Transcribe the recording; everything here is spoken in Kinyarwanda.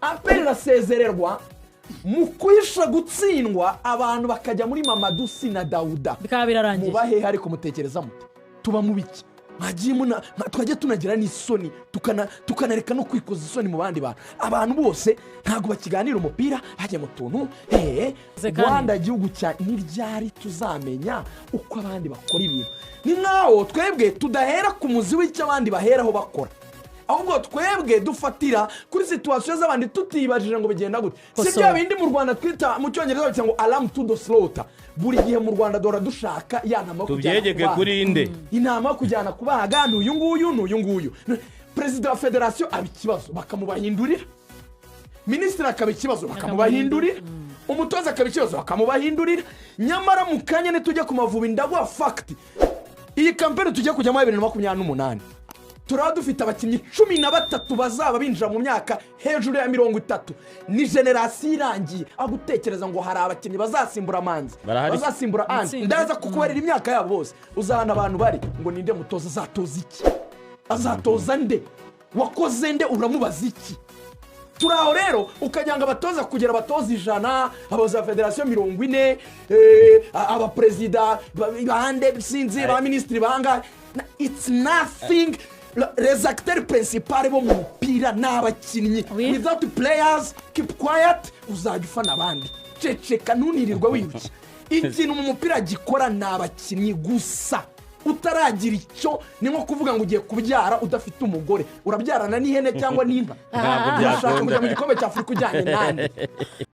APR irasezererwa mu kwisha gutsindwa abantu bakajya muri Mamadou Sy Dauda bikaba birarangiye mubahe hari kumutekereza muti tuba mu biki mwagiyemo twajye tunagira n'isoni tukanareka no kwikoza isoni mu bandi abantu bose ntago bakiganira umupira hajye mu tuntu Rwanda gihugu cya n'iryari tuzamenya uko abandi bakora ibintu ni nawo twebwe tudahera ku muzi w'icyo abandi baheraho bakora ahubwo twebwe dufatira kuri situation z'abandi tutibajije ngo bigenda gute si bya bindi mu Rwanda twita mu cyongereza cyangwa alarm to the slaughter buri gihe mu Rwanda dora dushaka yanama tubyegege kuri inde inama kujyana kubaga n'uyu nguyu president wa federation abikibazo bakamubahindurira ministre akabikibazo bakamubahindurira umutoza akabikibazo bakamubahindurira nyamara mu kanya ne tujya ku Mavubi ndagwa fact iyi campaign tujya kujya mu 2028 turaba dufite abakinnyi 13 bazaba binjira mu myaka hejuru ya 30 ni generation irangiye agutekereza ngo hari abakinnyi bazasimbura Manzi bazasimbura Andi ndaza kukubarira imyaka yabo bose uzana abantu bari ngo ninde mutoza azatoza iki azatoza nde wakoze nde uramubaza iki turaho rero ukajyanga abatoza kugera abatoza 100 abaza federation 40 aba president bande sinzi ba ministre banga it's nothing. Les acteurs principaux bo mu mupira n'abakinnyi without players keep quiet uzagifana abandi ceceka nunirirwa wiruki ikintu mu mupira gikora n'abakinnyi gusa utaragira icyo ni nko kuvuga ngo ugiye kubyara udafite umugore urabyarana n'ihene cyangwa n'inka urashaka kujya mu gikombe cya Afurika ujyanye nande